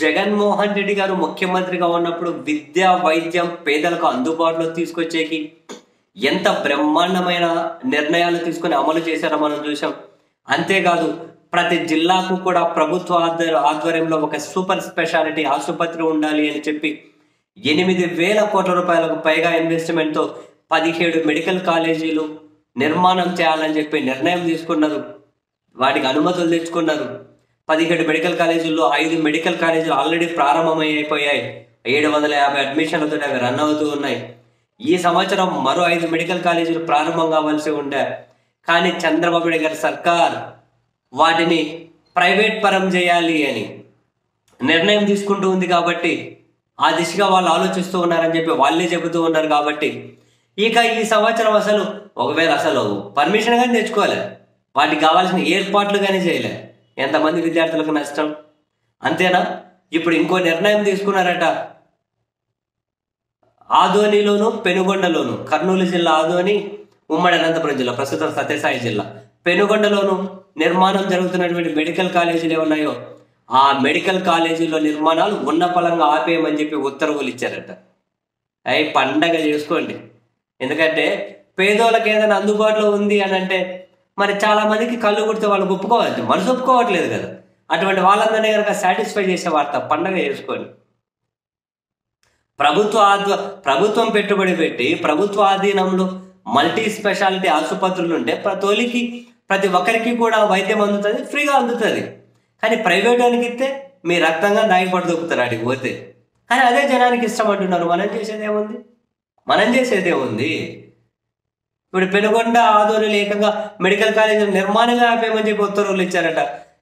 జగన్మోహన్ రెడ్డి గారు ముఖ్యమంత్రిగా ఉన్నప్పుడు విద్య, వైద్యం పేదలకు అందుబాటులో తీసుకొచ్చేకి ఎంత బ్రహ్మాండమైన నిర్ణయాలు తీసుకొని అమలు చేశారో మనం చూసాం. అంతేకాదు ప్రతి జిల్లాకు కూడా ప్రభుత్వ ఆధ్వర్యంలో ఒక సూపర్ స్పెషాలిటీ ఆసుపత్రి ఉండాలి అని చెప్పి 8,000 కోట్ల రూపాయలకు పైగా ఇన్వెస్ట్మెంట్తో 17 మెడికల్ కాలేజీలు నిర్మాణం చేయాలని చెప్పి నిర్ణయం తీసుకున్నారు. వాటికి అనుమతులు తెచ్చుకున్నారు. 17 మెడికల్ కాలేజీల్లో 5 మెడికల్ కాలేజీలు ఆల్రెడీ ప్రారంభమైపోయాయి. 750 అడ్మిషన్లతో అవి రన్ అవుతూ ఉన్నాయి. ఈ సంవత్సరం మరో 5 మెడికల్ కాలేజీలు ప్రారంభం కావాల్సి ఉండే, కానీ చంద్రబాబు నాయుడు గారి సర్కార్ వాటిని ప్రైవేట్ పరం చేయాలి అని నిర్ణయం తీసుకుంటూ ఉంది. కాబట్టి ఆ దిశగా వాళ్ళు ఆలోచిస్తూ ఉన్నారని చెప్పి వాళ్ళే చెబుతూ ఉన్నారు. కాబట్టి ఇక ఈ సంవత్సరం ఒకవేళ పర్మిషన్ కానీ తెచ్చుకోవాలి, వాటికి కావాల్సిన ఏర్పాట్లు కానీ చేయలే, ఎంతమంది విద్యార్థులకు నష్టం. అంతేనా? ఇప్పుడు ఇంకో నిర్ణయం తీసుకున్నారట. ఆదోనిలోను పెనుగొండలోను, కర్నూలు జిల్లా ఆదోని, ఉమ్మడి అనంతపురం జిల్లా, ప్రస్తుతం సత్యసాయి జిల్లా, పెనుగొండలోను నిర్మాణం జరుగుతున్నటువంటి మెడికల్ కాలేజీలు ఏమున్నాయో ఆ మెడికల్ కాలేజీలో నిర్మాణాలు ఉన్న పలంగా ఆపేయమని చెప్పి ఉత్తర్వులు ఇచ్చారట. అవి పండగ చేసుకోండి. ఎందుకంటే పేదోళ్ళకి ఏదైనా అందుబాటులో ఉంది అని అంటే మరి చాలా మందికి కళ్ళు కుడితే వాళ్ళు ఒప్పుకోవాలి, మనసు ఒప్పుకోవట్లేదు కదా. అటువంటి వాళ్ళందరినీ కనుక సాటిస్ఫై చేసే వార్త పండగ చేసుకోండి. ప్రభుత్వం పెట్టుబడి పెట్టి ప్రభుత్వ ఆధీనంలో మల్టీ స్పెషాలిటీ ఆసుపత్రులు ఉంటే ప్రతి ఒక్కరికి కూడా వైద్యం అందుతుంది, ఫ్రీగా అందుతుంది. కానీ ప్రైవేట్ వాళ్ళకి ఇస్తే మీ రక్తంగా దాగిపడి దొక్కుతారు అడిగి పోతే. కానీ అదే జనానికి ఇష్టం అంటున్నారు. మనం చేసేది ఏముంది? ఇప్పుడు పెనుగొండ ఆదోనిలో ఏకంగా మెడికల్ కాలేజీల నిర్మాణంగా ఆపేయమని చెప్పి ఉత్తర్వులు ఇచ్చారట.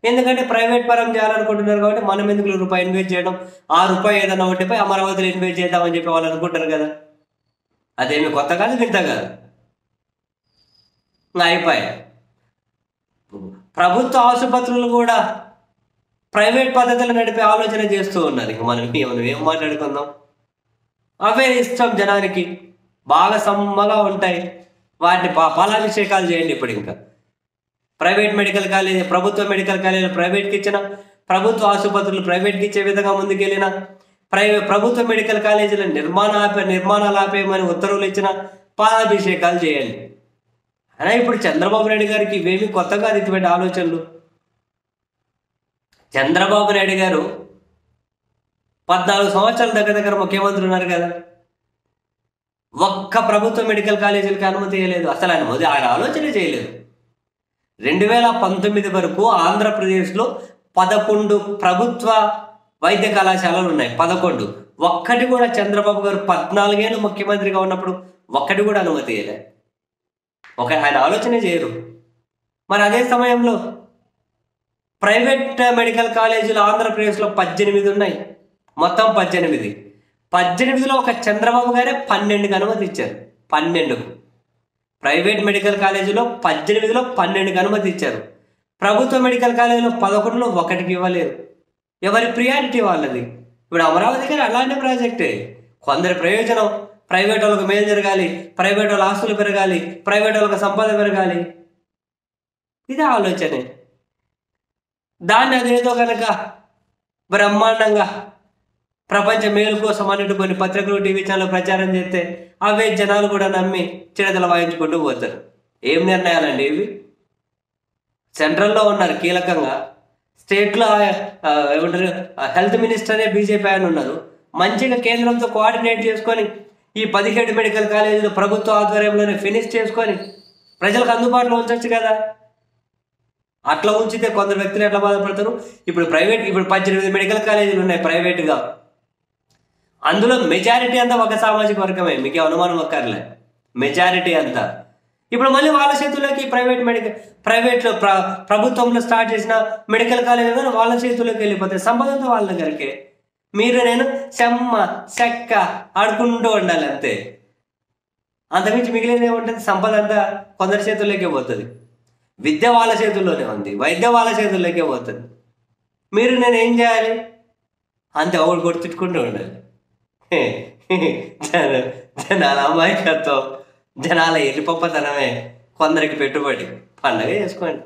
ఎందుకంటే ప్రైవేట్ పరం చేయాలనుకుంటున్నారు కాబట్టి మనం ఎందుకు రూపాయి ఇన్వెస్ట్ చేయడం, ఆ రూపాయి ఏదైనా ఒకటిపై అమరావతిలో ఇన్వెస్ట్ చేద్దామని చెప్పి వాళ్ళు అనుకుంటారు కదా. అదేమి కొత్త కాదు, వింత కాదు. అయిపోయి ప్రభుత్వ ఆసుపత్రులు కూడా ప్రైవేట్ పద్ధతులు నడిపే ఆలోచన చేస్తూ ఉన్నారు. ఇంక మనం ఏం మాట్లాడుకుందాం? అవే ఇష్టం జనానికి, బాగా సమ్మగా ఉంటాయి. వాటిని పాలాభిషేకాలు చేయండి. ఇప్పుడు ఇంకా ప్రైవేట్ మెడికల్ కాలేజీ, ప్రభుత్వ మెడికల్ కాలేజీలు ప్రైవేట్కి ఇచ్చిన, ప్రభుత్వ ఆసుపత్రులు ప్రైవేట్కి ఇచ్చే విధంగా ముందుకెళ్ళిన, ప్రభుత్వ మెడికల్ కాలేజీల నిర్మాణాలు ఆపేయమని ఉత్తర్వులు ఇచ్చిన పాలాభిషేకాలు చేయండి. అయినా ఇప్పుడు చంద్రబాబు నాయుడు గారికి ఇవేమి కొత్తగా ఇటువంటి ఆలోచనలు. చంద్రబాబు నాయుడు గారు 14 సంవత్సరాల దగ్గర ముఖ్యమంత్రి ఉన్నారు కదా. ఒక్క ప్రభుత్వ మెడికల్ కాలేజీలకి అనుమతి ఇవ్వలేదు. అసలు ఆయన ఆలోచన చేయలేదు. 2019 వరకు ఆంధ్రప్రదేశ్లో 11 ప్రభుత్వ వైద్య కళాశాలలు ఉన్నాయి. 11. ఒక్కటి కూడా చంద్రబాబు గారు 14 ఏళ్ళు ముఖ్యమంత్రిగా ఉన్నప్పుడు ఒక్కటి కూడా అనుమతి ఇవ్వలేదు. ఆయన ఆలోచనే చేయరు. మరి అదే సమయంలో ప్రైవేట్ మెడికల్ కాలేజీలు ఆంధ్రప్రదేశ్లో 18 ఉన్నాయి. మొత్తం 18లో ఒక చంద్రబాబు గారే 12కి అనుమతి ఇచ్చారు. 12 ప్రైవేట్ మెడికల్ కాలేజీలో 18లో 12కి అనుమతి ఇచ్చారు. ప్రభుత్వ మెడికల్ కాలేజీలో 11లో ఒకటికి ఇవ్వలేరు. ఎవరి ప్రియారిటీ వాళ్ళది. ఇప్పుడు అమరావతి గారు అలాంటి ప్రాజెక్టే. కొందరి ప్రయోజనం, ప్రైవేట్ వాళ్ళకి మేలు జరగాలి, ప్రైవేట్ వాళ్ళ ఆస్తులు పెరగాలి, ప్రైవేట్ వాళ్ళకి సంపద పెరగాలి. ఇదే ఆలోచనే. దాన్ని అదేదో కనుక బ్రహ్మాండంగా ప్రపంచ మేలు కోసం అన్నట్టు కొన్ని పత్రికలు, టీవీ ఛానల్ ప్రచారం చేస్తే అవే జనాలు కూడా నమ్మి చిడతలు వాయించుకుంటూ పోతారు. ఏం నిర్ణయాలండి ఇవి? సెంట్రల్లో ఉన్నారు కీలకంగా, స్టేట్లో ఏమంటారు హెల్త్ మినిస్టరే బీజేపీ ఆయన ఉన్నారు. మంచిగా కేంద్రంతో కోఆర్డినేట్ చేసుకొని ఈ 17 మెడికల్ కాలేజీలు ప్రభుత్వ ఆధ్వర్యంలోనే ఫినిష్ చేసుకొని ప్రజలకు అందుబాటులో ఉంచవచ్చు కదా. అట్లా ఉంచితే కొందరు వ్యక్తులు ఎట్లా బాధపడతారు? ఇప్పుడు 18 మెడికల్ కాలేజీలు ఉన్నాయి ప్రైవేటుగా. అందులో మెజారిటీ అంతా ఒక సామాజిక వర్గమే. మీకు అనుమానం ఒక్కర్లే, మెజారిటీ అంతా. ఇప్పుడు మళ్ళీ వాళ్ళ చేతుల్లోకి ప్రైవేట్లో ప్రభుత్వంలో స్టార్ట్ చేసిన మెడికల్ కాలేజీలో వాళ్ళ చేతుల్లోకి వెళ్ళిపోతాయి. సంపదంతో వాళ్ళ దగ్గరికే. మీరు నేను చెక్క ఆడుకుంటూ ఉండాలి అంతే. అంతమించి మిగిలిన ఏముంటుంది? సంపద అంతా కొందరి చేతుల్లోకే పోతుంది. విద్య వాళ్ళ చేతుల్లోనే ఉంది, వైద్యం వాళ్ళ చేతుల్లోకే పోతుంది. మీరు నేను ఏం చేయాలి? అంతే, ఒకటి కొట్టి తిట్టుకుంటూ ఉండాలి. జనాల అమాయకత్వం, జనాల ఎల్లిపప్పతనమే కొందరికి పెట్టుబడి. పండగ చేసుకోండి.